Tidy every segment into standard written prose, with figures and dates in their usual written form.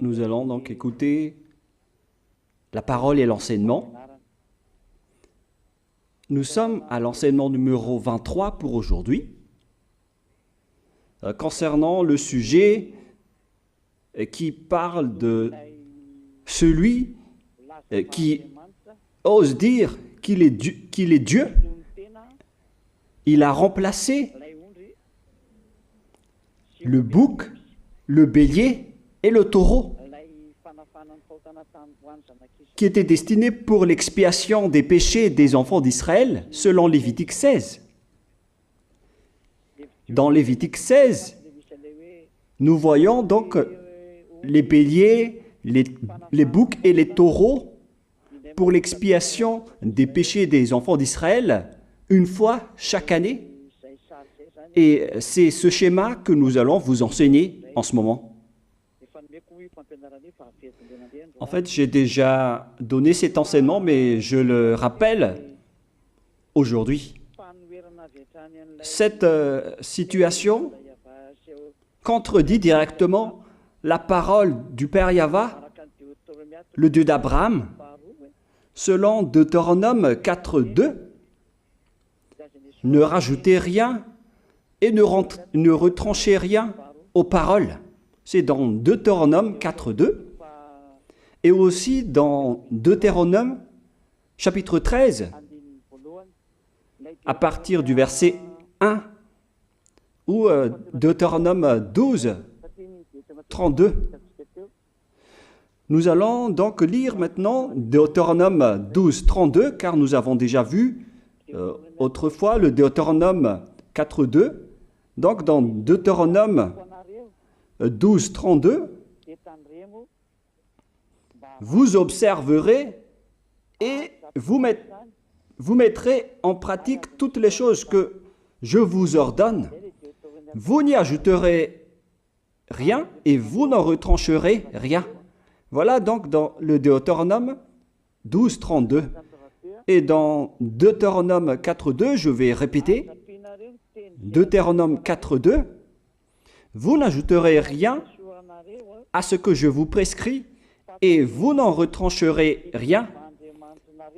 Nous allons donc écouter la parole et l'enseignement. Nous sommes à l'enseignement numéro 23 pour aujourd'hui, concernant le sujet qui parle de celui qui ose dire qu'il est Dieu. Il a remplacé le bouc, le bélier et le taureau, qui étaient destinés pour l'expiation des péchés des enfants d'Israël, selon Lévitique 16. Dans Lévitique 16, nous voyons donc les béliers, les boucs et les taureaux pour l'expiation des péchés des enfants d'Israël, une fois chaque année. Et c'est ce schéma que nous allons vous enseigner en ce moment. En fait, j'ai déjà donné cet enseignement, mais je le rappelle aujourd'hui. Cette situation contredit directement la parole du Père Yahva, le Dieu d'Abraham, selon Deutéronome 4.2. Ne rajoutez rien et ne retranchez rien aux paroles. C'est dans Deutéronome 4.2 et aussi dans Deutéronome chapitre 13, à partir du verset 1, ou Deutéronome 12, 32. Nous allons donc lire maintenant Deutéronome 12, 32, car nous avons déjà vu autrefois le Deutéronome 4.2. Donc dans Deutéronome 12, 32, vous observerez et vous mettrez en pratique toutes les choses que je vous ordonne. Vous n'y ajouterez rien et vous n'en retrancherez rien. Voilà donc dans le Deutéronome 12, 32. Et dans Deutéronome 4.2, je vais répéter, Deutéronome 4.2, vous n'ajouterez rien à ce que je vous prescris et vous n'en retrancherez rien,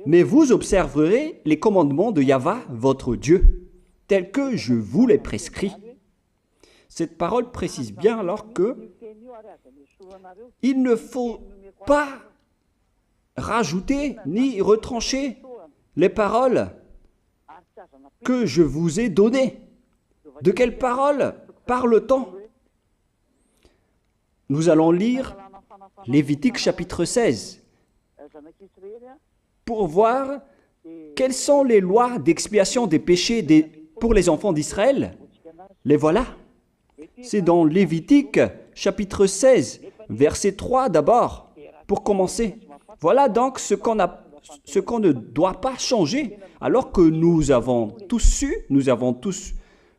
mais vous observerez les commandements de Yahva, votre Dieu, tels que je vous les prescris. Cette parole précise bien alors que il ne faut pas rajouter ni retrancher les paroles que je vous ai données. De quelles paroles parle-t-on? Nous allons lire Lévitique chapitre 16 pour voir quelles sont les lois d'expiation des péchés pour les enfants d'Israël. Les voilà. C'est dans Lévitique chapitre 16, verset 3 d'abord, pour commencer. Voilà donc ce qu'on ne doit pas changer, alors que nous avons tous su, nous avons tous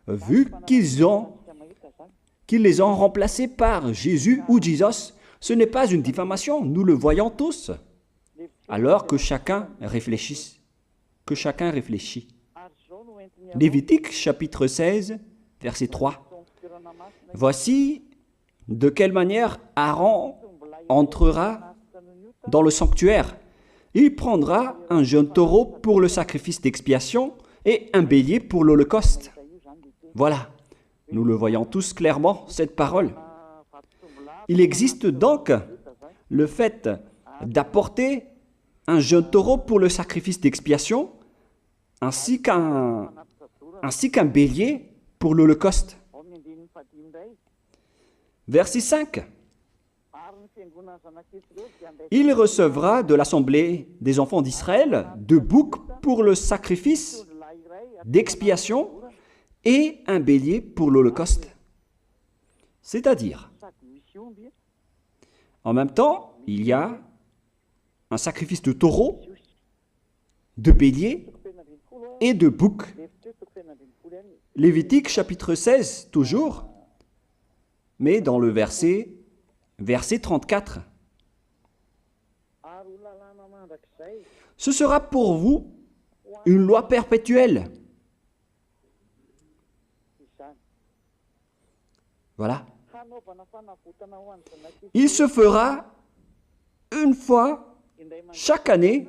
vu qu'ils les ont remplacés par Jésus ou Jesus. Ce n'est pas une diffamation, nous le voyons tous. Alors que chacun réfléchisse. Lévitique chapitre 16, verset 3. Voici de quelle manière Aaron entrera dans le sanctuaire. Il prendra un jeune taureau pour le sacrifice d'expiation et un bélier pour l'holocauste. Voilà, nous le voyons tous clairement, cette parole. Il existe donc le fait d'apporter un jeune taureau pour le sacrifice d'expiation, ainsi qu'un bélier pour l'holocauste. Verset 5. Il recevra de l'assemblée des enfants d'Israël 2 boucs pour le sacrifice d'expiation et un bélier pour l'holocauste. C'est-à-dire, en même temps, il y a un sacrifice de taureau, de bélier et de bouc. Lévitique chapitre 16, toujours, mais dans le verset 34. Ce sera pour vous une loi perpétuelle. Voilà. Il se fera une fois chaque année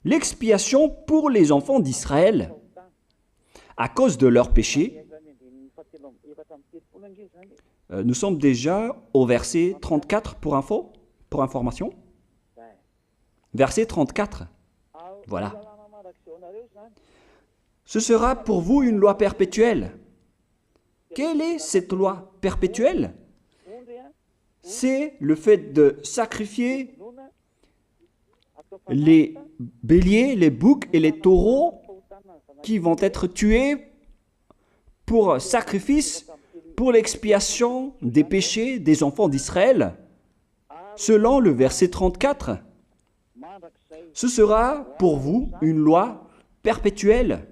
l'expiation pour les enfants d'Israël à cause de leurs péchés. Nous sommes déjà au verset 34 pour information. Verset 34. Voilà. Ce sera pour vous une loi perpétuelle. Quelle est cette loi perpétuelle? C'est le fait de sacrifier les béliers, les boucs et les taureaux qui vont être tués pour sacrifice, pour l'expiation des péchés des enfants d'Israël. Selon le verset 34, ce sera pour vous une loi perpétuelle.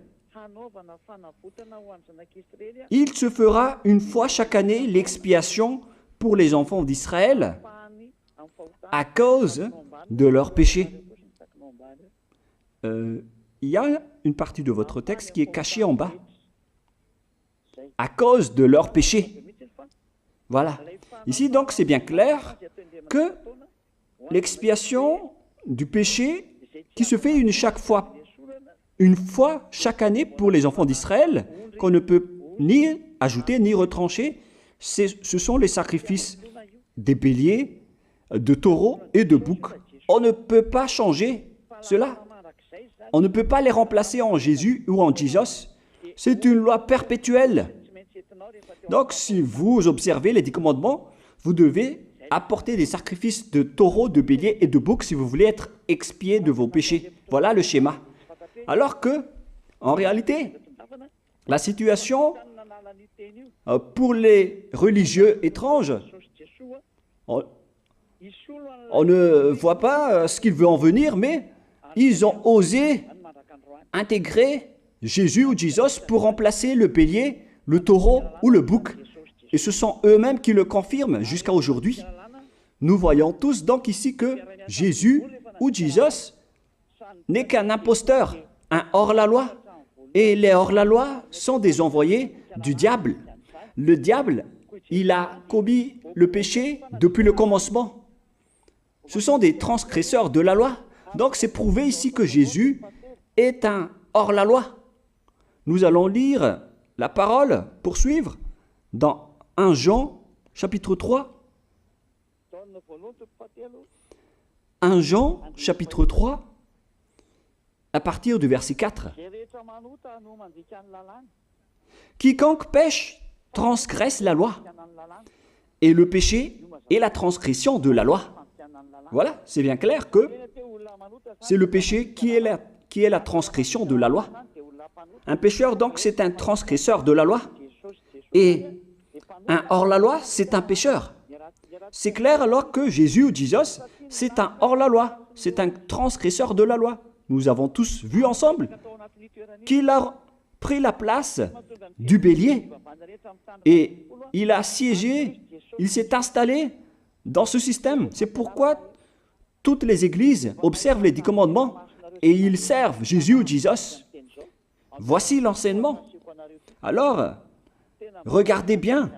Il se fera une fois chaque année l'expiation pour les enfants d'Israël à cause de leurs péchés. Il y a une partie de votre texte qui est cachée en bas. À cause de leurs péchés. Voilà. Ici, donc, c'est bien clair que l'expiation du péché qui se fait une fois chaque année pour les enfants d'Israël, qu'on ne peut ni ajouter ni retrancher, ce sont les sacrifices des béliers, de taureaux et de boucs. On ne peut pas changer cela. On ne peut pas les remplacer en Jésus ou en Jesus. C'est une loi perpétuelle. Donc, si vous observez les 10 commandements, vous devez apporter des sacrifices de taureaux, de béliers et de boucs si vous voulez être expié de vos péchés. Voilà le schéma. Alors que, en réalité, la situation pour les religieux étranges, on ne voit pas ce qu'il veut en venir, mais ils ont osé intégrer Jésus ou Jesus pour remplacer le bélier, le taureau ou le bouc. Et ce sont eux-mêmes qui le confirment jusqu'à aujourd'hui. Nous voyons tous donc ici que Jésus ou Jesus n'est qu'un imposteur, un hors-la-loi. Et les hors-la-loi sont des envoyés du diable. Le diable, il a commis le péché depuis le commencement. Ce sont des transgresseurs de la loi. Donc c'est prouvé ici que Jésus est un hors-la-loi. Nous allons lire la parole, poursuivre, dans 1 Jean, chapitre 3. 1 Jean, chapitre 3, à partir du verset 4. Quiconque pêche transgresse la loi, et le péché est la transgression de la loi. Voilà, c'est bien clair que c'est le péché qui est la transgression de la loi. Un pécheur, donc, c'est un transgresseur de la loi. Et un hors-la-loi, c'est un pécheur. C'est clair alors que Jésus ou Jesus, c'est un hors-la-loi, c'est un transgresseur de la loi. Nous avons tous vu ensemble qu'il a pris la place du bélier et il a siégé, il s'est installé dans ce système. C'est pourquoi toutes les églises observent les 10 commandements et ils servent Jésus ou Jesus. Voici l'enseignement. Alors, regardez bien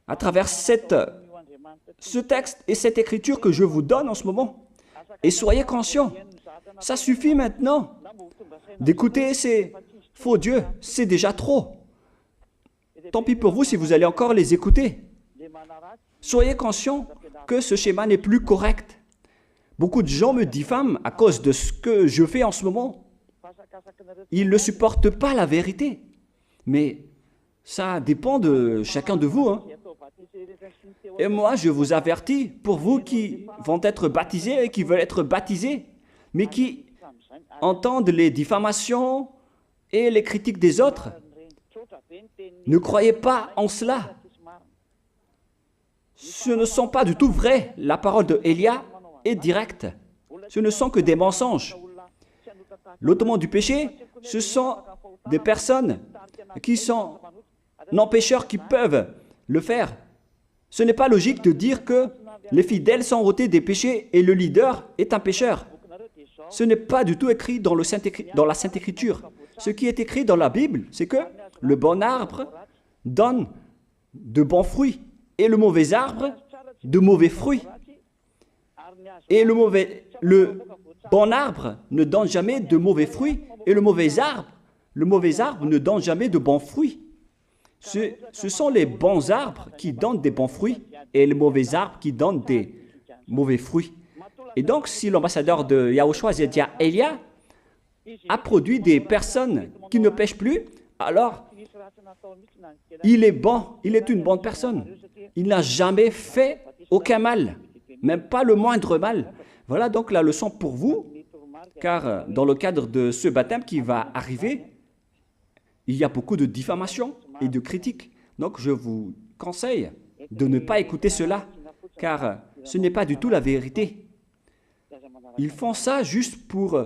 à travers ce texte et cette écriture que je vous donne en ce moment. Et soyez conscients, ça suffit maintenant d'écouter ces faux dieux, c'est déjà trop. Tant pis pour vous si vous allez encore les écouter. Soyez conscients que ce schéma n'est plus correct. Beaucoup de gens me diffament à cause de ce que je fais en ce moment. Ils ne supportent pas la vérité. Mais ça dépend de chacun de vous. Et moi, je vous avertis, pour vous qui vont être baptisés et qui veulent être baptisés, mais qui entendent les diffamations et les critiques des autres, ne croyez pas en cela. Ce ne sont pas du tout vrai. La parole de Élia est directe. Ce ne sont que des mensonges. L'ôtement du péché, ce sont des personnes qui sont non-pécheurs qui peuvent le faire. Ce n'est pas logique de dire que les fidèles sont ôtés des péchés et le leader est un pécheur. Ce n'est pas du tout écrit dans la Sainte Écriture. Ce qui est écrit dans la Bible, c'est que le bon arbre donne de bons fruits et le mauvais arbre de mauvais fruits. Et le bon arbre ne donne jamais de mauvais fruits, et le mauvais arbre ne donne jamais de bons fruits. Ce sont les bons arbres qui donnent des bons fruits, et les mauvais arbres qui donnent des mauvais fruits. Et donc, si l'ambassadeur de Yahushua, Zedia Elia, a produit des personnes qui ne pêchent plus, alors il est bon, il est une bonne personne. Il n'a jamais fait aucun mal, même pas le moindre mal. Voilà donc la leçon pour vous, car dans le cadre de ce baptême qui va arriver, il y a beaucoup de diffamation et de critiques. Donc je vous conseille de ne pas écouter cela, car ce n'est pas du tout la vérité. Ils font ça juste pour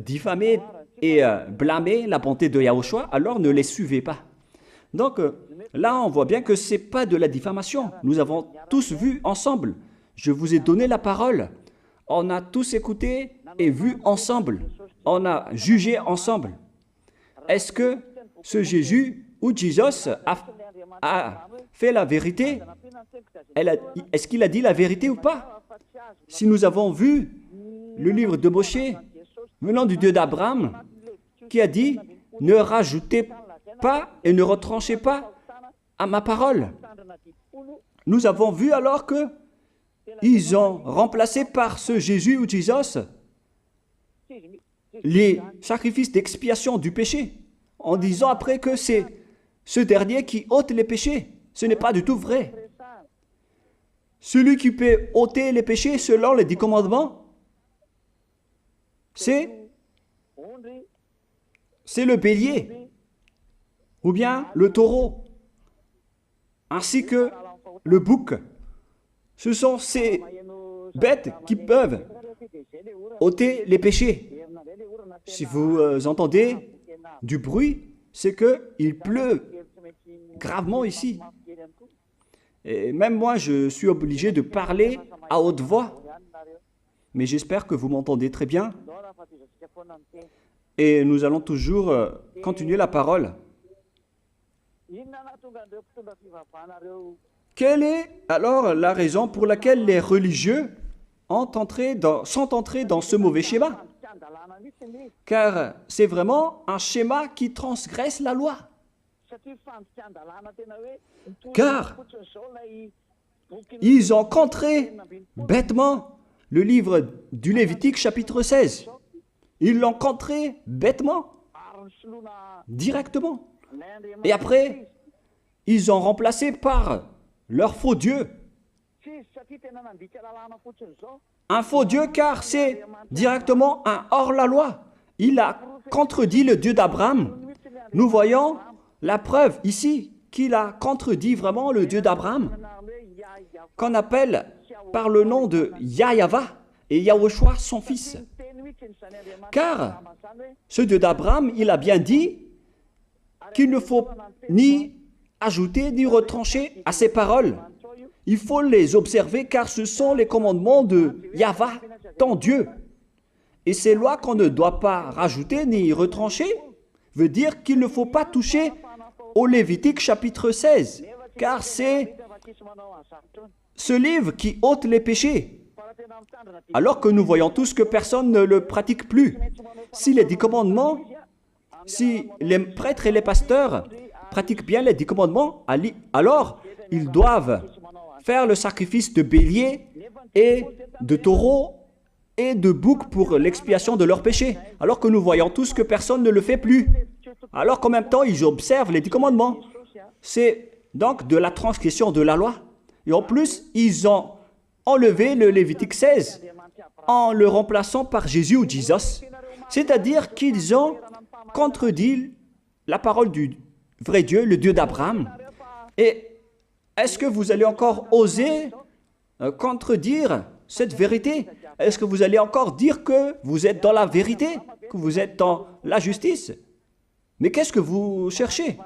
diffamer et blâmer la bonté de Yahushua, alors ne les suivez pas. Donc là, on voit bien que ce n'est pas de la diffamation. Nous avons tous vu ensemble. Je vous ai donné la parole. On a tous écouté et vu ensemble. On a jugé ensemble. Est-ce que ce Jésus ou Jésus a fait la vérité? Est-ce qu'il a dit la vérité ou pas? Si nous avons vu le livre de Moshe, venant du Dieu d'Abraham, qui a dit « Ne rajoutez pas et ne retranchez pas à ma parole ». Nous avons vu alors que ils ont remplacé par ce Jésus ou Jésus les sacrifices d'expiation du péché, en disant après que c'est ce dernier qui ôte les péchés. Ce n'est pas du tout vrai. Celui qui peut ôter les péchés selon les 10 commandements, c'est le bélier, ou bien le taureau, ainsi que le bouc. Ce sont ces bêtes qui peuvent ôter les péchés. Si vous entendez du bruit, c'est qu'il pleut gravement ici. Et même moi, je suis obligé de parler à haute voix. Mais j'espère que vous m'entendez très bien. Et nous allons toujours continuer la parole. Quelle est alors la raison pour laquelle les religieux sont entrés dans ce mauvais schéma? Car c'est vraiment un schéma qui transgresse la loi. Car ils ont contré bêtement le livre du Lévitique chapitre 16. Ils l'ont contré bêtement, directement. Et après, ils ont remplacé par leur faux Dieu. Un faux Dieu car c'est directement un hors-la-loi. Il a contredit le Dieu d'Abraham. Nous voyons la preuve ici qu'il a contredit vraiment le Dieu d'Abraham, qu'on appelle par le nom de Yahva et Yahushua son fils. Car ce Dieu d'Abraham, il a bien dit qu'il ne faut ni ajouter ni retrancher à ses paroles. Il faut les observer car ce sont les commandements de Yahva, ton Dieu. Et ces lois qu'on ne doit pas rajouter ni retrancher veut dire qu'il ne faut pas toucher au Lévitique chapitre 16, car c'est ce livre qui ôte les péchés. Alors que nous voyons tous que personne ne le pratique plus. Si les 10 commandements, si les prêtres et les pasteurs pratiquent bien les 10 commandements, alors ils doivent faire le sacrifice de bélier et de taureau et de bouc pour l'expiation de leurs péchés. Alors que nous voyons tous que personne ne le fait plus. Alors qu'en même temps, ils observent les 10 commandements. C'est donc de la transgression de la loi. Et en plus, ils ont enlevé le Lévitique 16 en le remplaçant par Jésus ou Jesus. C'est-à-dire qu'ils ont contredit la parole du vrai Dieu, le Dieu d'Abraham. Et est-ce que vous allez encore oser contredire cette vérité? Est-ce que vous allez encore dire que vous êtes dans la vérité, que vous êtes dans la justice? Mais qu'est-ce que vous cherchez?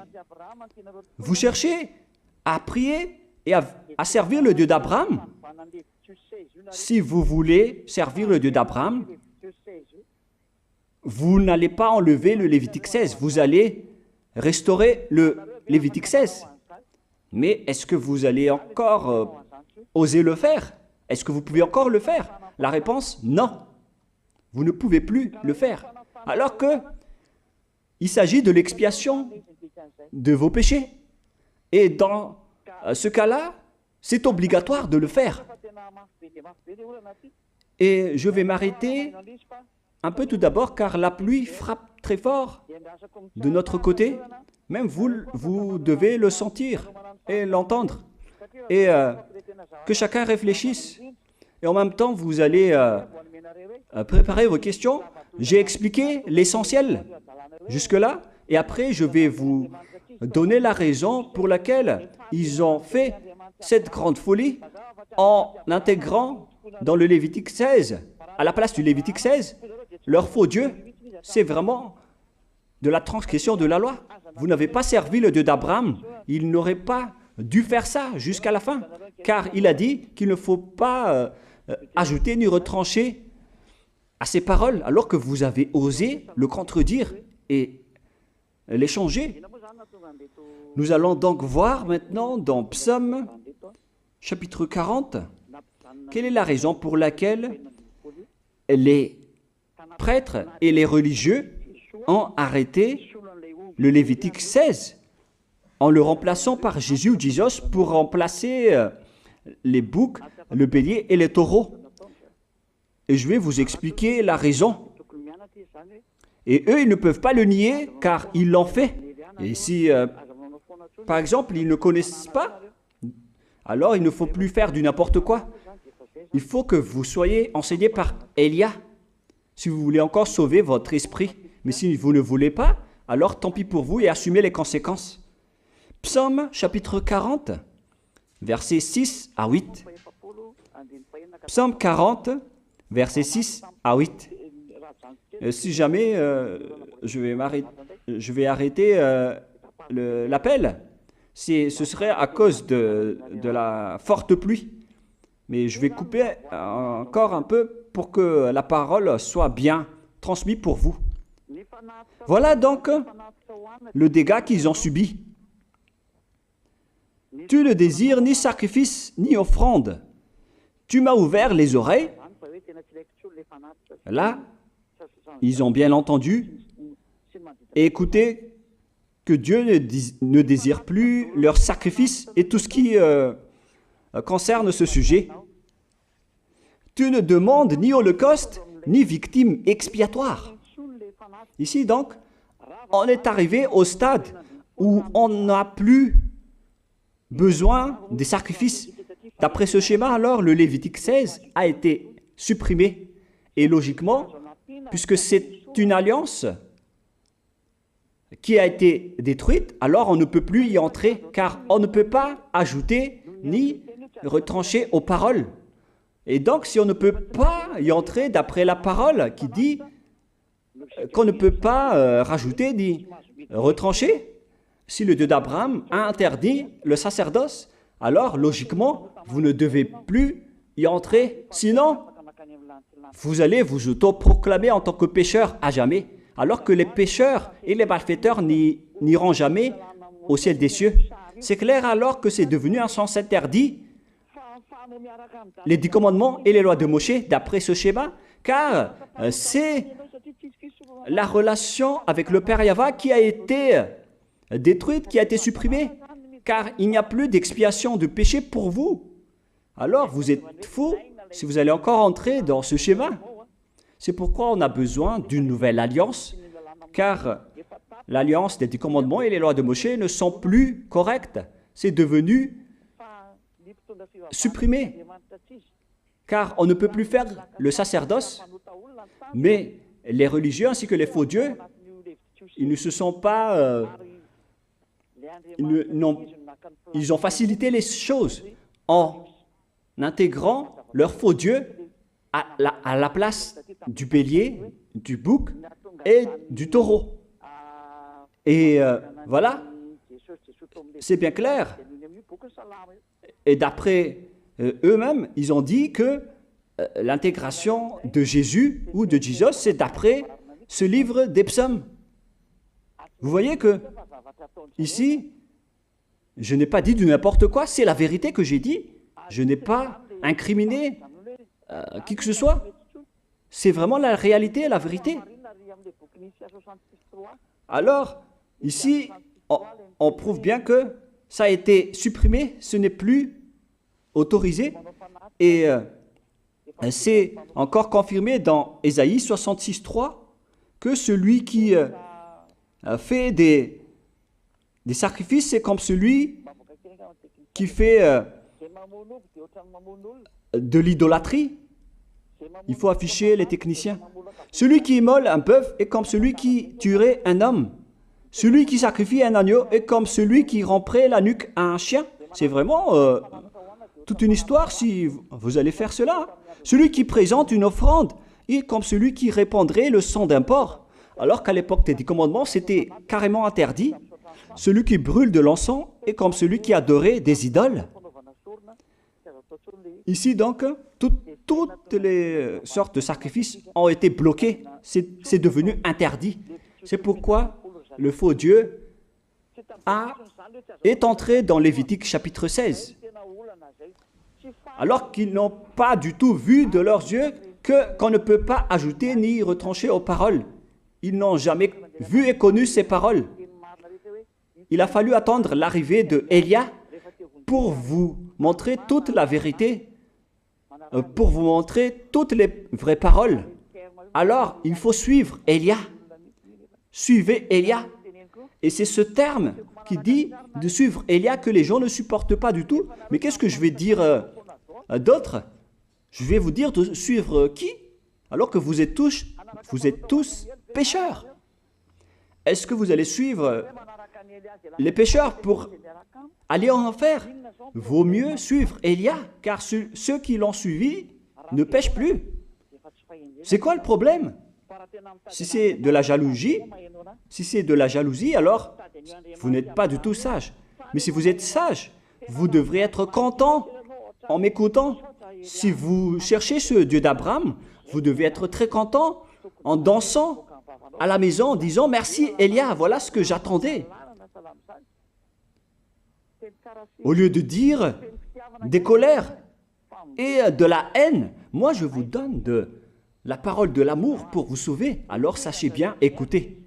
Vous cherchez à prier et à servir le Dieu d'Abraham. Si vous voulez servir le Dieu d'Abraham, vous n'allez pas enlever le Lévitique 16, vous allez restaurer le Lévitique 16. Mais est-ce que vous allez encore oser le faire? Est-ce que vous pouvez encore le faire? La réponse, non. Vous ne pouvez plus le faire. Alors que il s'agit de l'expiation de vos péchés. Et dans ce cas-là, c'est obligatoire de le faire. Et je vais m'arrêter un peu tout d'abord, car la pluie frappe très fort de notre côté. Même vous devez le sentir et l'entendre. Et que chacun réfléchisse. Et en même temps, vous allez préparer vos questions. J'ai expliqué l'essentiel jusque-là. Et après, je vais vous donner la raison pour laquelle ils ont fait cette grande folie en intégrant dans le Lévitique 16, à la place du Lévitique 16, leur faux Dieu. C'est vraiment de la transgression de la loi. Vous n'avez pas servi le Dieu d'Abraham. Il n'aurait pas dû faire ça jusqu'à la fin, car il a dit qu'il ne faut pas ajouter ni retrancher à ses paroles, alors que vous avez osé le contredire et les changer. Nous allons donc voir maintenant dans Psaume chapitre 40, quelle est la raison pour laquelle les prêtres et les religieux ont arrêté le Lévitique 16 en le remplaçant par Jésus ou Jesus pour remplacer les boucs, le bélier et les taureaux. Et je vais vous expliquer la raison. Et eux, ils ne peuvent pas le nier car ils l'ont fait. Et si, par exemple, ils ne connaissent pas, alors il ne faut plus faire du n'importe quoi. Il faut que vous soyez enseigné par Élia, si vous voulez encore sauver votre esprit. Mais si vous ne voulez pas, alors tant pis pour vous et assumez les conséquences. Psaume chapitre 40, versets 6 à 8. Psaume 40, versets 6 à 8. Si jamais je vais arrêter l'appel, ce serait à cause de la forte pluie. Mais je vais couper encore un peu pour que la parole soit bien transmise pour vous. Voilà donc le dégât qu'ils ont subi. Tu ne désires ni sacrifice ni offrande. Tu m'as ouvert les oreilles. Là, ils ont bien entendu et écouté que Dieu ne désire plus leur sacrifice et tout ce qui concerne ce sujet. Tu ne demandes ni holocauste, ni victime expiatoire. Ici donc, on est arrivé au stade où on n'a plus besoin des sacrifices. D'après ce schéma, alors, le Lévitique 16 a été supprimé. Et logiquement, puisque c'est une alliance qui a été détruite, alors on ne peut plus y entrer, car on ne peut pas ajouter ni retrancher aux paroles. Et donc, si on ne peut pas y entrer d'après la parole qui dit qu'on ne peut pas rajouter ni retrancher, si le Dieu d'Abraham a interdit le sacerdoce, alors logiquement, vous ne devez plus y entrer. Sinon, vous allez vous autoproclamer en tant que pécheur à jamais, alors que les pécheurs et les malfaiteurs n'iront jamais au ciel des cieux. C'est clair alors que c'est devenu un sens interdit, les 10 commandements et les lois de Moïse d'après ce schéma, car c'est la relation avec le Père Yahva qui a été détruite, qui a été supprimée, car il n'y a plus d'expiation de péché pour vous. Alors vous êtes fous si vous allez encore entrer dans ce schéma. C'est pourquoi on a besoin d'une nouvelle alliance, car l'alliance des 10 commandements et les lois de Moïse ne sont plus correctes. C'est devenu supprimé, car on ne peut plus faire le sacerdoce, mais les religieux ainsi que les faux dieux, ils ne se sont pas... ils ont facilité les choses en intégrant leur faux dieu à la place du bélier, du bouc et du taureau. Et voilà, c'est bien clair. Et d'après eux-mêmes, ils ont dit que l'intégration de Jésus ou de Jesus, c'est d'après ce livre des psaumes. Vous voyez que ici, Je n'ai pas dit du n'importe quoi, c'est la vérité que j'ai dit. Je n'ai pas incriminé qui que ce soit. C'est vraiment la réalité et la vérité. Alors, ici, on prouve bien que ça a été supprimé, ce n'est plus autorisé. Et c'est encore confirmé dans Ésaïe 66.3 que celui qui fait des sacrifices, c'est comme celui qui fait de l'idolâtrie. Il faut afficher les techniciens. Celui qui immole un bœuf est comme celui qui tuerait un homme. Celui qui sacrifie un agneau est comme celui qui romperait la nuque à un chien. C'est vraiment toute une histoire si vous allez faire cela. Celui qui présente une offrande est comme celui qui répandrait le sang d'un porc. Alors qu'à l'époque des 10 commandements, c'était carrément interdit. Celui qui brûle de l'encens est comme celui qui adorait des idoles. Ici donc, toutes les sortes de sacrifices ont été bloqués. C'est devenu interdit. C'est pourquoi le faux Dieu est entré dans Lévitique chapitre 16. Alors qu'ils n'ont pas du tout vu de leurs yeux qu'on ne peut pas ajouter ni retrancher aux paroles. Ils n'ont jamais vu et connu ces paroles. Il a fallu attendre l'arrivée de Élia pour vous montrer toute la vérité, pour vous montrer toutes les vraies paroles. Alors, il faut suivre Élia. Suivez Élia. Et c'est ce terme qui dit de suivre Élia que les gens ne supportent pas du tout. Mais qu'est-ce que je vais dire d'autre? Je vais vous dire de suivre qui? Alors que vous êtes tous pécheurs. Est-ce que vous allez suivre les pécheurs pour aller en enfer? Vaut mieux suivre Élia, car ceux qui l'ont suivi ne pêchent plus. C'est quoi le problème? Si c'est de la jalousie, alors vous n'êtes pas du tout sage. Mais si vous êtes sage, vous devrez être content en m'écoutant. Si vous cherchez ce Dieu d'Abraham, vous devez être très content en dansant à la maison en disant « Merci Élia, voilà ce que j'attendais ». Au lieu de dire des colères et de la haine, moi je vous donne de la parole de l'amour pour vous sauver. Alors sachez bien écouter.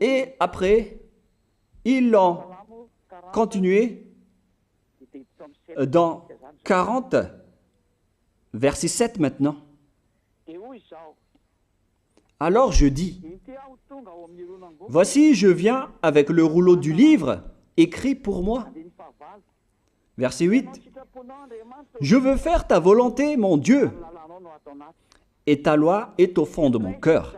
Et après, ils l'ont continué dans 40, verset 7 maintenant. Alors je dis, voici je viens avec le rouleau du livre écrit pour moi. Verset 8, je veux faire ta volonté, mon Dieu, et ta loi est au fond de mon cœur.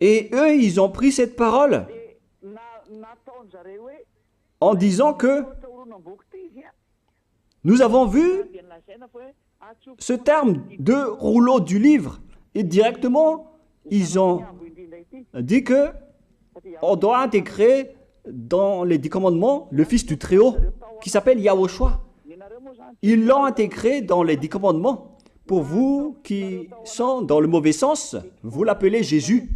Et eux, ils ont pris cette parole en disant que nous avons vu ce terme de rouleau du livre. Et directement, ils ont dit que on doit intégrer dans les 10 commandements le Fils du Très-Haut qui s'appelle Yahushua. Ils l'ont intégré dans les 10 commandements. Pour vous qui sont dans le mauvais sens, vous l'appelez Jésus.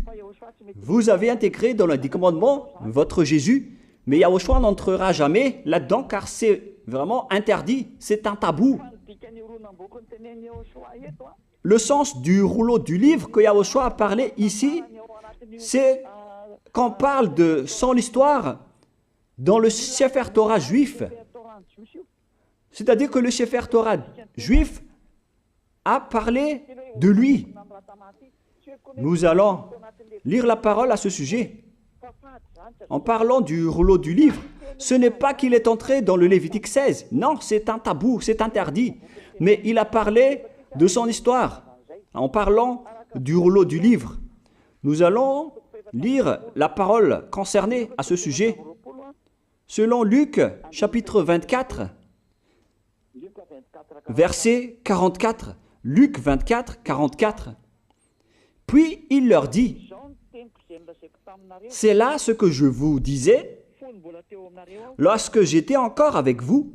Vous avez intégré dans les 10 commandements votre Jésus, mais Yahushua n'entrera jamais là-dedans car c'est vraiment interdit, c'est un tabou. Le sens du rouleau du livre que Yahushua a parlé ici, c'est qu'on parle de son histoire dans le Sefer Torah juif. C'est-à-dire que le Sefer Torah juif a parlé de lui. Nous allons lire la parole à ce sujet. En parlant du rouleau du livre, ce n'est pas qu'il est entré dans le Lévitique 16. Non, c'est un tabou, c'est interdit. Mais il a parlé de son histoire. En parlant du rouleau du livre, nous allons lire la parole concernée à ce sujet. Selon Luc, chapitre 24, verset 44. Luc 24, 44. Puis il leur dit, « C'est là ce que je vous disais lorsque j'étais encore avec vous,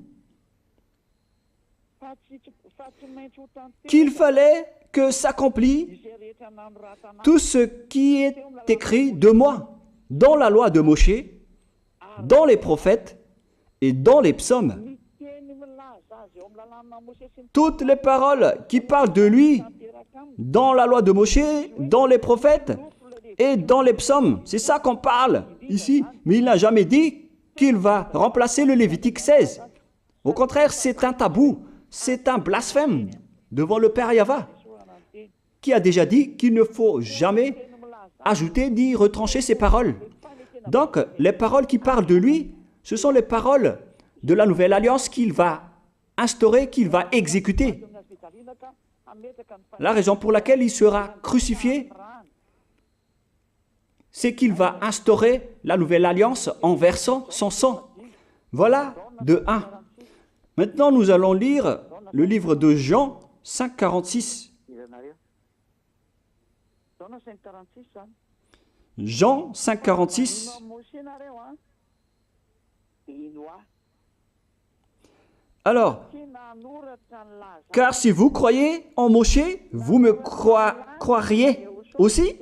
qu'il fallait que s'accomplisse tout ce qui est écrit de moi dans la loi de Moïse dans les prophètes et dans les psaumes. Toutes les paroles qui parlent de lui, dans la loi de Moshe, dans les prophètes et dans les psaumes. C'est ça qu'on parle ici. Mais il n'a jamais dit qu'il va remplacer le Lévitique 16. Au contraire, c'est un tabou, c'est un blasphème devant le Père Yahva, qui a déjà dit qu'il ne faut jamais ajouter ni retrancher ses paroles. Donc, les paroles qui parlent de lui, ce sont les paroles de la nouvelle alliance qu'il va instaurer, qu'il va exécuter. La raison pour laquelle il sera crucifié, c'est qu'il va instaurer la nouvelle alliance en versant son sang. Voilà de 1. Maintenant, nous allons lire le livre de Jean 5,46. Jean 5,46. Alors, car si vous croyez en Moshe, vous me croiriez aussi,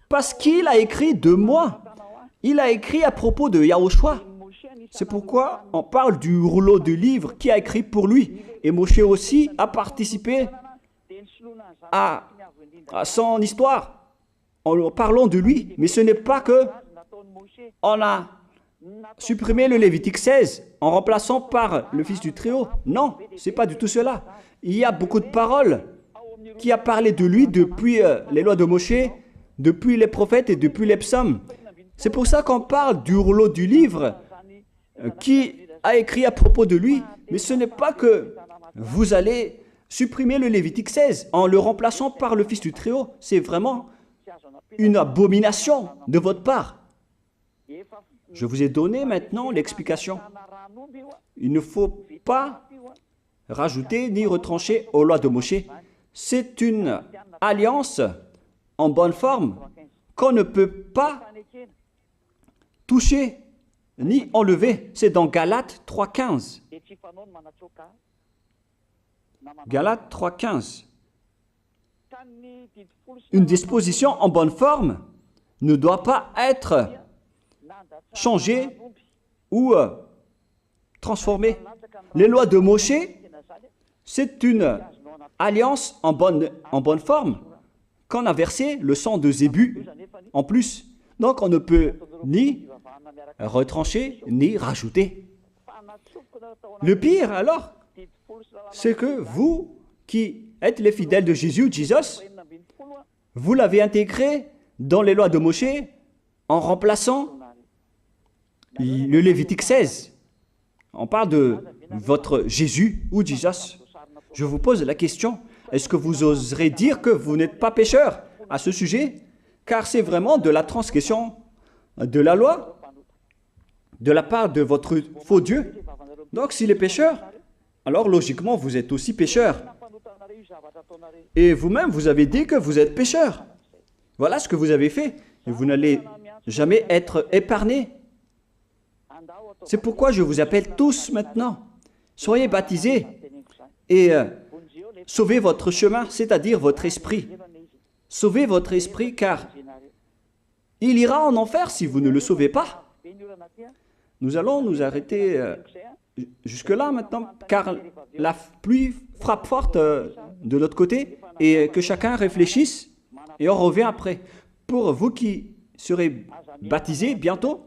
parce qu'il a écrit de moi. Il a écrit à propos de Yahushua. C'est pourquoi on parle du rouleau de livres qui a écrit pour lui. Et Moshe aussi a participé à son histoire en parlant de lui. Mais ce n'est pas que on a supprimé le Lévitique 16 en remplaçant par le fils du Très-Haut. Non, ce n'est pas du tout cela. Il y a beaucoup de paroles qui a parlé de lui depuis les lois de Moshe, depuis les prophètes et depuis les psaumes. C'est pour ça qu'on parle du rouleau du livre qui a écrit à propos de lui. Mais ce n'est pas que vous allez supprimer le Lévitique 16 en le remplaçant par le fils du Très-Haut. C'est vraiment une abomination de votre part. Je vous ai donné maintenant l'explication. Il ne faut pas rajouter ni retrancher aux lois de Moshe. C'est une alliance en bonne forme qu'on ne peut pas toucher ni enlever. C'est dans Galates 3,15. Galates 3,15. Une disposition en bonne forme ne doit pas être changée ou transformée. Les lois de Moshe, c'est une alliance en bonne forme qu'on a versé le sang de Zébu en plus. Donc on ne peut ni retrancher ni rajouter. Le pire alors, c'est que vous qui êtes les fidèles de Jésus, vous l'avez intégré dans les lois de Moshe en remplaçant le Lévitique 16. On parle de votre Jésus ou Jesus. Je vous pose la question, est-ce que vous oserez dire que vous n'êtes pas pécheur à ce sujet? Car c'est vraiment de la transgression de la loi de la part de votre faux Dieu. Donc s'il est pécheur, alors logiquement vous êtes aussi pécheur. Et vous-même, vous avez dit que vous êtes pécheur. Voilà ce que vous avez fait. Et vous n'allez jamais être épargné. C'est pourquoi je vous appelle tous maintenant. Soyez baptisés et sauvez votre chemin, c'est-à-dire votre esprit. Sauvez votre esprit car il ira en enfer si vous ne le sauvez pas. Nous allons nous arrêter jusque-là maintenant car la pluie frappe forte de l'autre côté et que chacun réfléchisse et on revient après. Pour vous qui serez baptisés bientôt,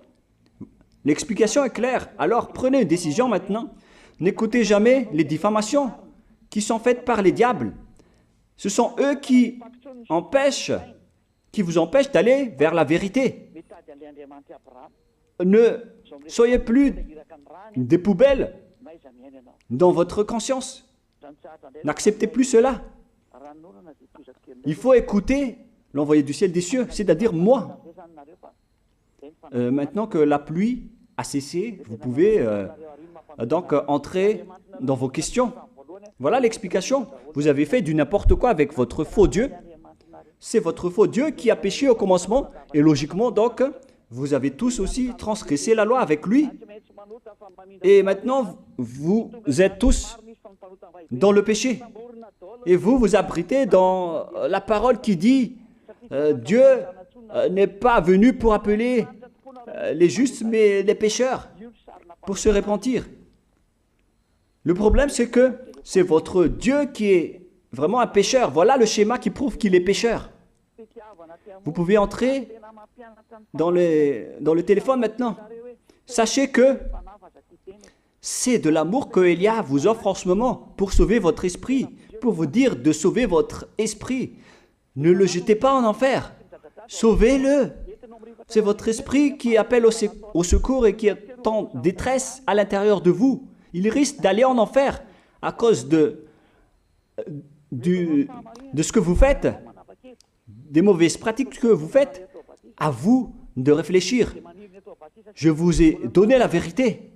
l'explication est claire. Alors prenez une décision maintenant. N'écoutez jamais les diffamations qui sont faites par les diables. Ce sont eux qui vous empêchent d'aller vers la vérité. Ne soyez plus des poubelles dans votre conscience. N'acceptez plus cela. Il faut écouter l'envoyé du ciel des cieux, c'est-à-dire moi. Maintenant que la pluie a cessé, vous pouvez donc entrer dans vos questions. Voilà l'explication. Vous avez fait du n'importe quoi avec votre faux Dieu. C'est votre faux Dieu qui a péché au commencement. Et logiquement, donc, vous avez tous aussi transgressé la loi avec lui. Et maintenant, vous êtes tous dans le péché. Et vous vous abritez dans la parole qui dit Dieu n'est pas venu pour appeler les justes, mais les pécheurs, pour se repentir. Le problème, c'est que c'est votre Dieu qui est vraiment un pécheur. Voilà le schéma qui prouve qu'il est pécheur. Vous pouvez entrer dans le téléphone maintenant. Sachez que c'est de l'amour que Elia vous offre en ce moment pour sauver votre esprit, pour vous dire de sauver votre esprit. Ne le jetez pas en enfer. Sauvez-le. C'est votre esprit qui appelle au secours et qui est en détresse à l'intérieur de vous. Il risque d'aller en enfer à cause de ce que vous faites, des mauvaises pratiques que vous faites. À vous de réfléchir. Je vous ai donné la vérité.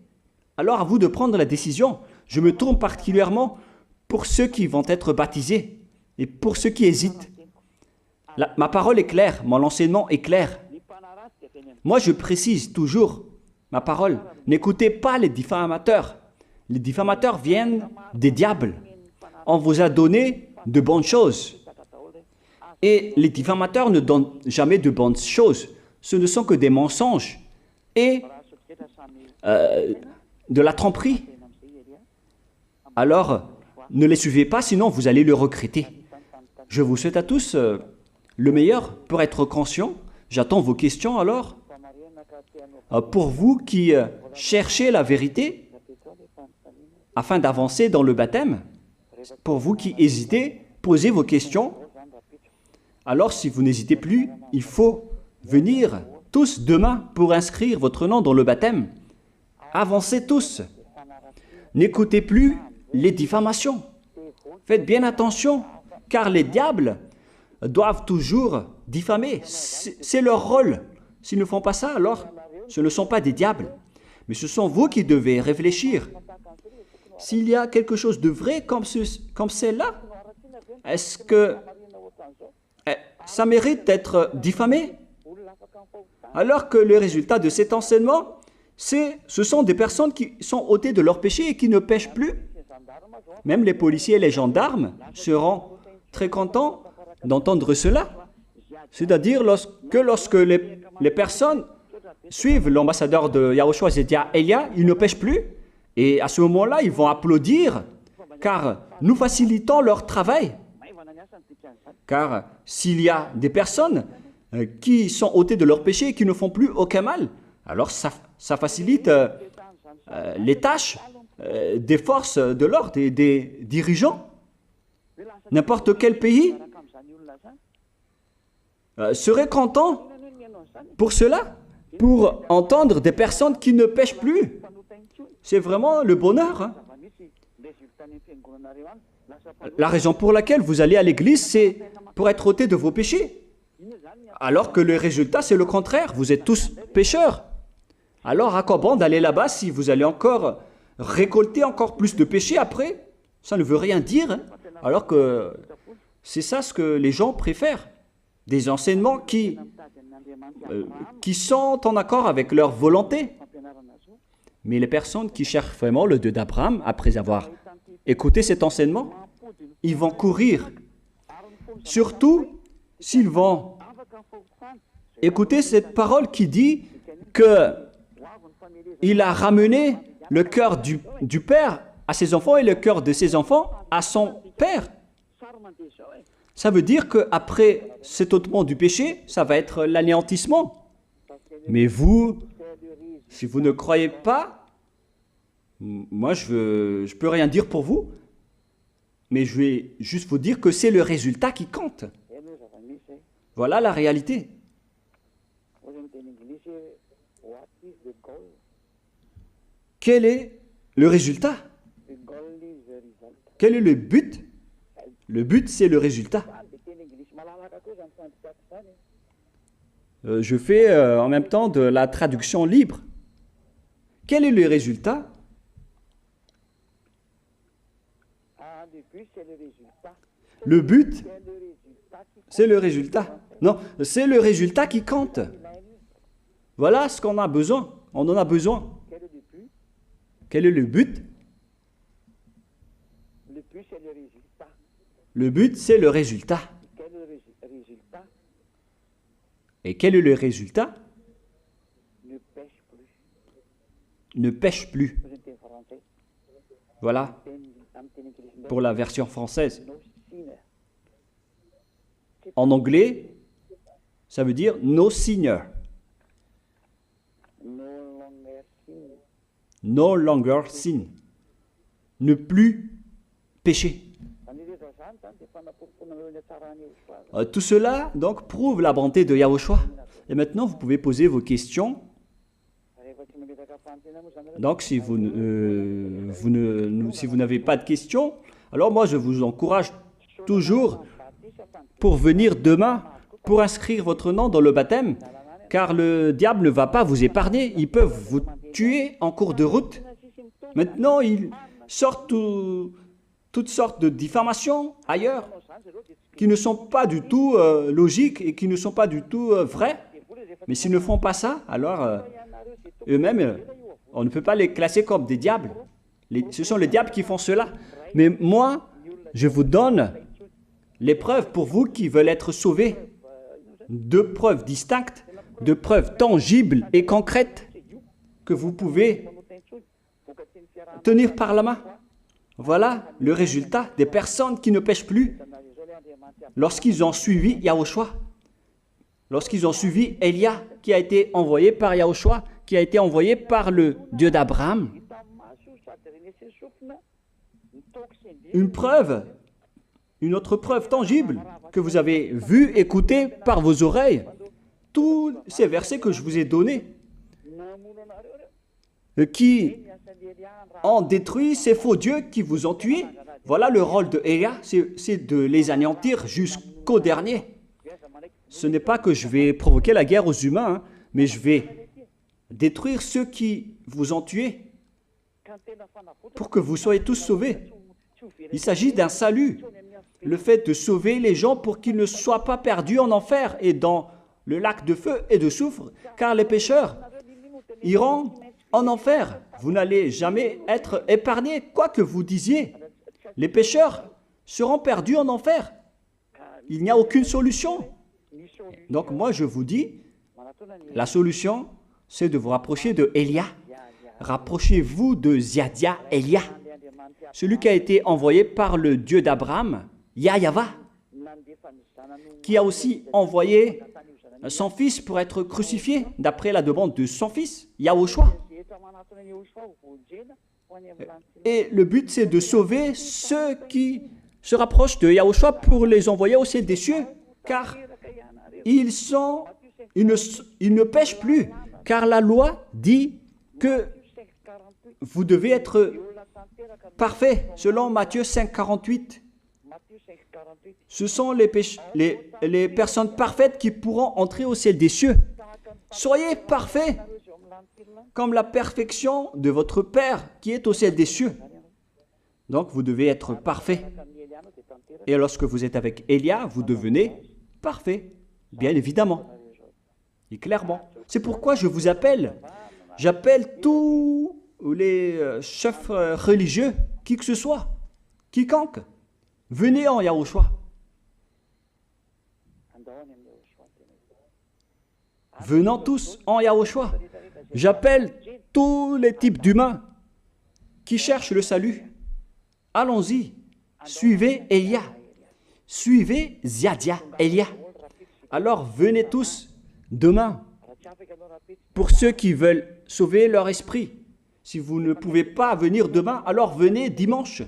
Alors à vous de prendre la décision. Je me tourne particulièrement pour ceux qui vont être baptisés et pour ceux qui hésitent. Ma parole est claire, mon enseignement est clair. Moi, je précise toujours ma parole. N'écoutez pas les diffamateurs. Les diffamateurs viennent des diables. On vous a donné de bonnes choses. Et les diffamateurs ne donnent jamais de bonnes choses. Ce ne sont que des mensonges et de la tromperie. Alors, ne les suivez pas, sinon vous allez le regretter. Je vous souhaite à tous le meilleur pour être conscient. J'attends vos questions alors. Pour vous qui cherchez la vérité afin d'avancer dans le baptême, pour vous qui hésitez, posez vos questions. Alors, si vous n'hésitez plus, il faut venir tous demain pour inscrire votre nom dans le baptême. Avancez tous. N'écoutez plus les diffamations. Faites bien attention, car les diables doivent toujours diffamer. C'est leur rôle. S'ils ne font pas ça, alors ce ne sont pas des diables. Mais ce sont vous qui devez réfléchir. S'il y a quelque chose de vrai comme celle-là, est-ce que ça mérite d'être diffamé? Alors que le résultat de cet enseignement, ce sont des personnes qui sont ôtées de leur péché et qui ne pêchent plus. Même les policiers et les gendarmes seront très contents d'entendre cela. C'est-à-dire lorsque les personnes suivent l'ambassadeur de Yahushua, c'est-à-dire Elia, ils ne pêchent plus. Et à ce moment-là, ils vont applaudir, car nous facilitons leur travail. Car s'il y a des personnes qui sont ôtées de leur péché et qui ne font plus aucun mal, alors ça facilite les tâches des forces de l'ordre et des dirigeants. N'importe quel pays serait content pour cela, pour entendre des personnes qui ne pêchent plus. C'est vraiment le bonheur. Hein? La raison pour laquelle vous allez à l'église, c'est pour être ôté de vos péchés. Alors que le résultat, c'est le contraire. Vous êtes tous pécheurs. Alors à quoi bon d'aller là-bas si vous allez encore récolter encore plus de péchés après? Ça ne veut rien dire. Hein? Alors que c'est ça ce que les gens préfèrent. Des enseignements qui sont en accord avec leur volonté. Mais les personnes qui cherchent vraiment le Dieu d'Abraham, après avoir écouté cet enseignement, ils vont courir. Surtout s'ils vont écouter cette parole qui dit qu'il a ramené le cœur du père à ses enfants et le cœur de ses enfants à son père. Ça veut dire qu'après cet ôtement du péché, ça va être l'anéantissement. Mais vous, si vous ne croyez pas, moi je peux rien dire pour vous, mais je vais juste vous dire que c'est le résultat qui compte. Voilà la réalité. Quel est le résultat? Quel est le but? Le but, c'est le résultat. Je fais en même temps de la traduction libre. Quel est le résultat? Le but, c'est le résultat. Non, c'est le résultat qui compte. Voilà ce qu'on a besoin. On en a besoin. Quel est le but? Le but, c'est le résultat. Et quel est le résultat? ne pêche plus. Voilà, pour la version française. En anglais, ça veut dire no sinner. No longer sin. Ne plus pécher. Tout cela, donc, prouve la bonté de Yahushua. Et maintenant, vous pouvez poser vos questions. Donc, si vous n'avez pas de questions, alors moi, je vous encourage toujours pour venir demain, pour inscrire votre nom dans le baptême, car le diable ne va pas vous épargner. Ils peuvent vous tuer en cours de route. Maintenant, ils sortent toutes sortes de diffamations ailleurs, qui ne sont pas du tout logiques et qui ne sont pas du tout vraies. Mais s'ils ne font pas ça, alors eux-mêmes, on ne peut pas les classer comme des diables. Ce sont les diables qui font cela. Mais moi, je vous donne les preuves pour vous qui veulent être sauvés. Deux preuves distinctes, deux preuves tangibles et concrètes que vous pouvez tenir par la main. Voilà le résultat des personnes qui ne pêchent plus lorsqu'ils ont suivi Yahushua, lorsqu'ils ont suivi Élia qui a été envoyé par Yahushua, qui a été envoyé par le Dieu d'Abraham. Une preuve, une autre preuve tangible que vous avez vue, écoutée par vos oreilles, tous ces versets que je vous ai donnés, qui ont détruit ces faux dieux qui vous ont tués. Voilà le rôle de Élia, c'est de les anéantir jusqu'au dernier. Ce n'est pas que je vais provoquer la guerre aux humains, hein, mais je vais détruire ceux qui vous ont tués pour que vous soyez tous sauvés. Il s'agit d'un salut, le fait de sauver les gens pour qu'ils ne soient pas perdus en enfer et dans le lac de feu et de soufre, car les pécheurs iront en enfer. Vous n'allez jamais être épargnés, quoi que vous disiez. Les pécheurs seront perdus en enfer. Il n'y a aucune solution. Donc moi je vous dis, la solution, c'est de vous rapprocher de Élia. Rapprochez-vous de Ziadia Élia, celui qui a été envoyé par le Dieu d'Abraham, Yahva, qui a aussi envoyé son fils pour être crucifié, d'après la demande de son fils, Yahushua. Et le but, c'est de sauver ceux qui se rapprochent de Yahushua pour les envoyer au ciel des cieux, car ils ne pêchent plus, car la loi dit que vous devez être parfait, selon Matthieu 5, 48. Ce sont les personnes parfaites qui pourront entrer au ciel des cieux. Soyez parfaits, comme la perfection de votre Père qui est au ciel des cieux. Donc vous devez être parfait. Et lorsque vous êtes avec Élia, vous devenez parfait, bien évidemment. Et clairement. C'est pourquoi je vous appelle. J'appelle tous les chefs religieux, qui que ce soit, quiconque. Venez en Yahushua. Venons tous en Yahushua. J'appelle tous les types d'humains qui cherchent le salut. Allons-y. Suivez Élia. Suivez Ziadia Élia. Alors venez tous demain. Pour ceux qui veulent sauver leur esprit. Si vous ne pouvez pas venir demain, alors venez dimanche.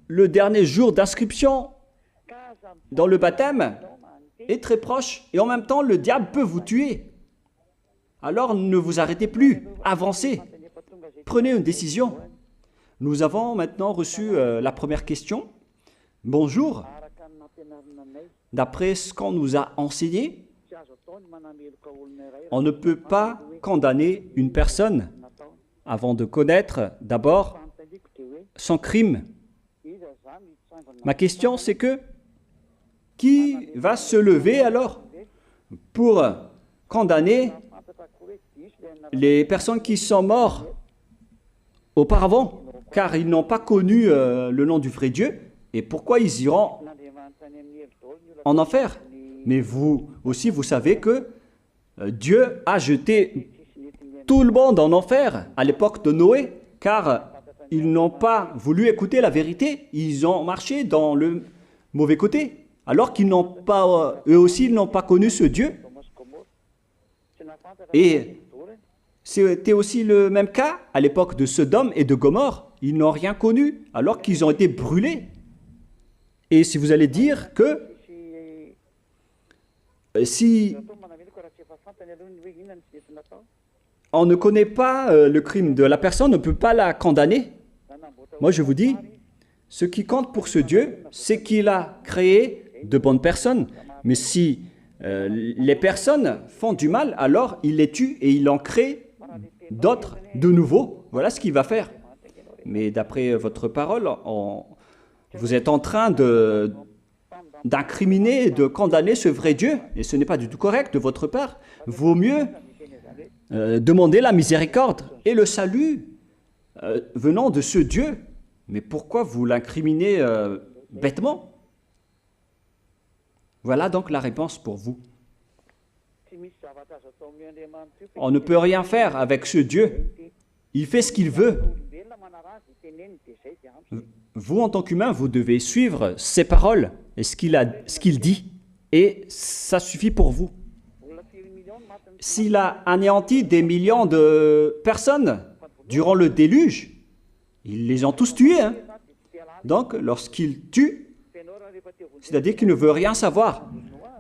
Le dernier jour d'inscription dans le baptême est très proche et en même temps le diable peut vous tuer. Alors ne vous arrêtez plus, avancez, prenez une décision. Nous avons maintenant reçu la première question. Bonjour, d'après ce qu'on nous a enseigné, on ne peut pas condamner une personne avant de connaître d'abord son crime. Ma question c'est que, qui va se lever alors pour condamner les personnes qui sont mortes auparavant, car ils n'ont pas connu le nom du vrai Dieu, et pourquoi ils iront en enfer? Mais vous aussi, vous savez que Dieu a jeté tout le monde en enfer à l'époque de Noé, car ils n'ont pas voulu écouter la vérité, ils ont marché dans le mauvais côté, alors qu'ils n'ont pas, eux aussi, ils n'ont pas connu ce Dieu. Et c'était aussi le même cas à l'époque de Sodome et de Gomorrhe. Ils n'ont rien connu, alors qu'ils ont été brûlés. Et si vous allez dire que si on ne connaît pas le crime de la personne, on ne peut pas la condamner. Moi, je vous dis, ce qui compte pour ce Dieu, c'est qu'il a créé de bonnes personnes. Mais si les personnes font du mal, alors il les tue et il en crée d'autres de nouveaux. Voilà ce qu'il va faire. Mais d'après votre parole, vous êtes en train d'incriminer, de condamner ce vrai Dieu. Et ce n'est pas du tout correct de votre part. Vaut mieux demander la miséricorde et le salut venant de ce Dieu. Mais pourquoi vous l'incriminez bêtement? Voilà donc la réponse pour vous. On ne peut rien faire avec ce Dieu. Il fait ce qu'il veut. Vous, en tant qu'humain, vous devez suivre ses paroles et ce qu'il dit. Et ça suffit pour vous. S'il a anéanti des millions de personnes durant le déluge, ils les ont tous tués. Hein. Donc, lorsqu'il tue, c'est-à-dire qu'il ne veut rien savoir.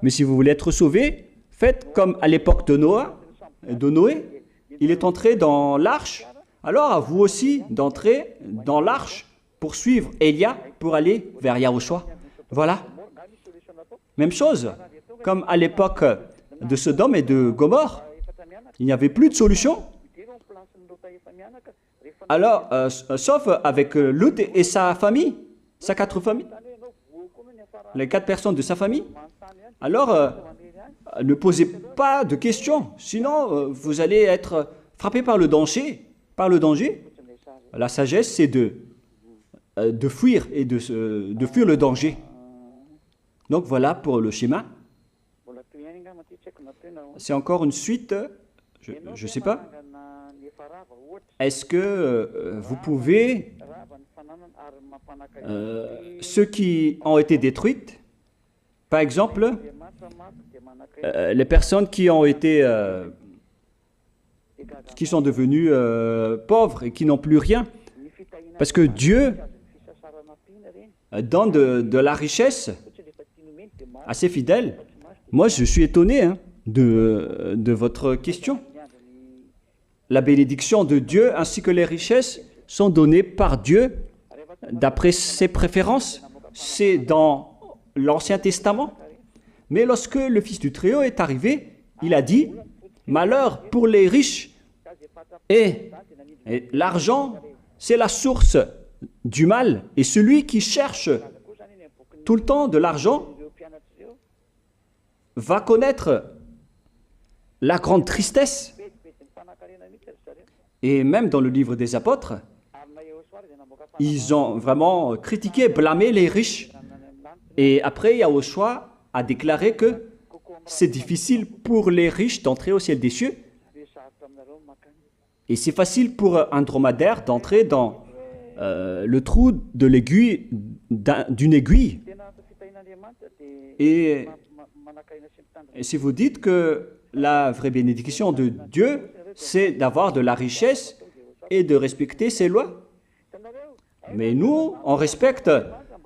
Mais si vous voulez être sauvé, faites comme à l'époque de Noé. Il est entré dans l'arche. Alors, à vous aussi d'entrer dans l'arche pour suivre Élia, pour aller vers Yahushua. Voilà. Même chose, comme à l'époque de Sodome et de Gomorre, il n'y avait plus de solution. Alors, sauf avec Lot et sa famille, sa 4 familles, les 4 personnes de sa famille. Alors, ne posez pas de questions, sinon vous allez être frappé par le danger. La sagesse, c'est de fuir et de fuir le danger. Donc voilà pour le schéma. C'est encore une suite, je ne sais pas. Est-ce que vous pouvez, ceux qui ont été détruites, par exemple, les personnes qui ont été, qui sont devenues pauvres et qui n'ont plus rien, parce que Dieu donne de la richesse à ses fidèles. Moi, je suis étonné de votre question. La bénédiction de Dieu ainsi que les richesses sont données par Dieu d'après ses préférences. C'est dans l'Ancien Testament. Mais lorsque le Fils du Très-Haut est arrivé, il a dit « Malheur pour les riches ». Et l'argent, c'est la source du mal. Et celui qui cherche tout le temps de l'argent va connaître la grande tristesse. Et même dans le livre des apôtres, ils ont vraiment critiqué, blâmé les riches. Et après, Yahushua a déclaré que c'est difficile pour les riches d'entrer au ciel des cieux. Et c'est facile pour un dromadaire d'entrer dans le trou de l'aiguille d'une aiguille. Et si vous dites que la vraie bénédiction de Dieu, c'est d'avoir de la richesse et de respecter ses lois. Mais nous, on respecte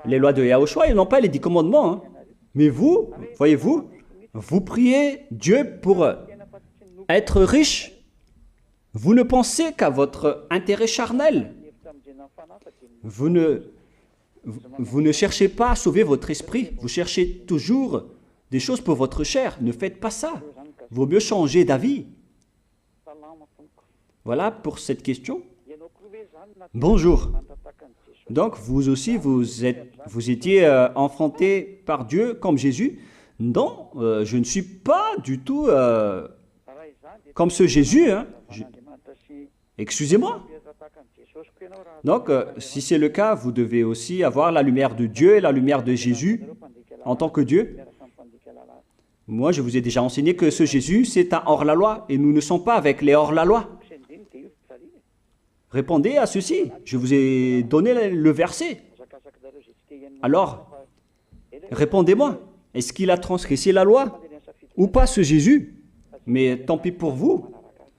les lois de Yahushua et non pas les 10 commandements. Hein. Mais vous, voyez-vous, vous priez Dieu pour être riche. Vous ne pensez qu'à votre intérêt charnel. Vous ne cherchez pas à sauver votre esprit. Vous cherchez toujours des choses pour votre chair. Ne faites pas ça. Vaut mieux changer d'avis. Voilà pour cette question. Bonjour. Donc, vous aussi, vous étiez enfanté par Dieu comme Jésus. Non, je ne suis pas du tout comme ce Jésus. Hein. Excusez-moi. Donc, si c'est le cas, vous devez aussi avoir la lumière de Dieu et la lumière de Jésus en tant que Dieu. Moi, je vous ai déjà enseigné que ce Jésus, c'est un hors-la-loi et nous ne sommes pas avec les hors-la-loi. Répondez à ceci. Je vous ai donné le verset. Alors, répondez-moi. Est-ce qu'il a transgressé la loi ou pas ce Jésus? Mais tant pis pour vous.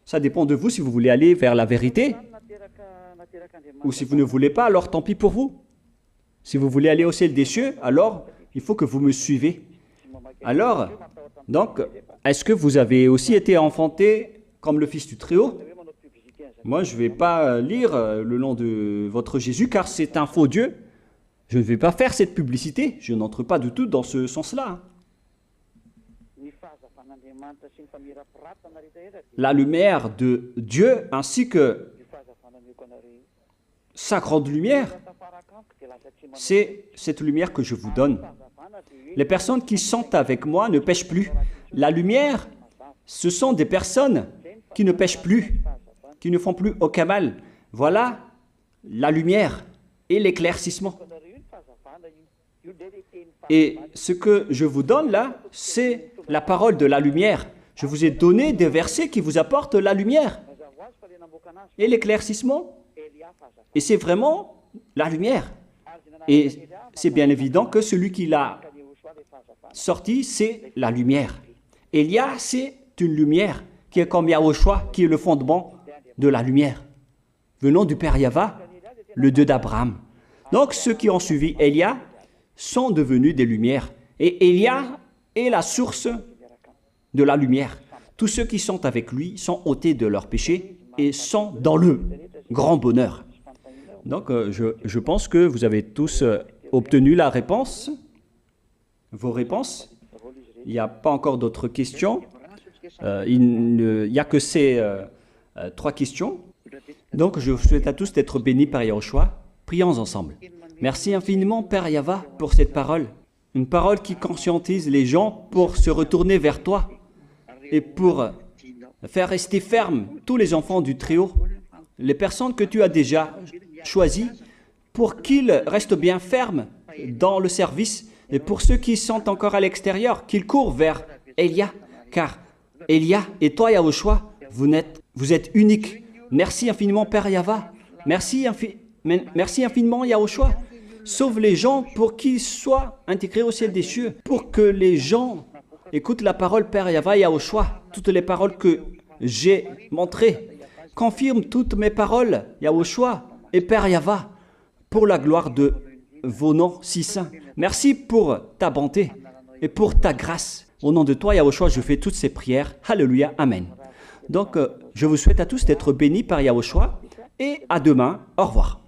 Ça dépend de vous si vous voulez aller vers la vérité. Ou si vous ne voulez pas, alors tant pis pour vous. Si vous voulez aller au ciel des cieux, alors il faut que vous me suivez. Alors, donc, est-ce que vous avez aussi été enfanté comme le Fils du Très-Haut? Moi, je ne vais pas lire le nom de votre Jésus car c'est un faux Dieu. Je ne vais pas faire cette publicité. Je n'entre pas du tout dans ce sens-là. La lumière de Dieu ainsi que sa grande lumière, c'est cette lumière que je vous donne. Les personnes qui sont avec moi ne pêchent plus. La lumière, ce sont des personnes qui ne pêchent plus, qui ne font plus aucun mal. Voilà la lumière et l'éclaircissement. Et ce que je vous donne là, c'est la parole de la lumière. Je vous ai donné des versets qui vous apportent la lumière et l'éclaircissement. Et c'est vraiment la lumière. Et c'est bien évident que celui qui l'a sorti, c'est la lumière. Élia, c'est une lumière qui est comme Yahushua, qui est le fondement de la lumière, venant du Père Yahva, le Dieu d'Abraham. Donc ceux qui ont suivi Élia sont devenus des lumières. Et Élia est la source de la lumière. Tous ceux qui sont avec lui sont ôtés de leurs péchés et sont dans le grand bonheur. Donc, je pense que vous avez tous obtenu la réponse, vos réponses. Il n'y a pas encore d'autres questions. Il n'y a que ces 3 questions. Donc, je vous souhaite à tous d'être bénis par Yahushua. Prions ensemble. Merci infiniment, Père Yahva, pour cette parole. Une parole qui conscientise les gens pour se retourner vers toi et pour faire rester fermes tous les enfants du Très-Haut, les personnes que tu as déjà choisies, pour qu'ils restent bien fermes dans le service, et pour ceux qui sont encore à l'extérieur, qu'ils courent vers Élia, car Élia et toi, Yahushua, vous êtes uniques. Merci infiniment, Père Yahva. Merci infiniment, Yahushua. Sauve les gens pour qu'ils soient intégrés au ciel des cieux, pour que les gens écoutent la parole, Père Yahva, Yahushua, toutes les paroles que j'ai montrées. Confirme toutes mes paroles, Yahushua et Père Yahva, pour la gloire de vos noms si saints. Merci pour ta bonté et pour ta grâce. Au nom de toi, Yahushua, je fais toutes ces prières. Alléluia, Amen. Donc, je vous souhaite à tous d'être bénis par Yahushua et à demain. Au revoir.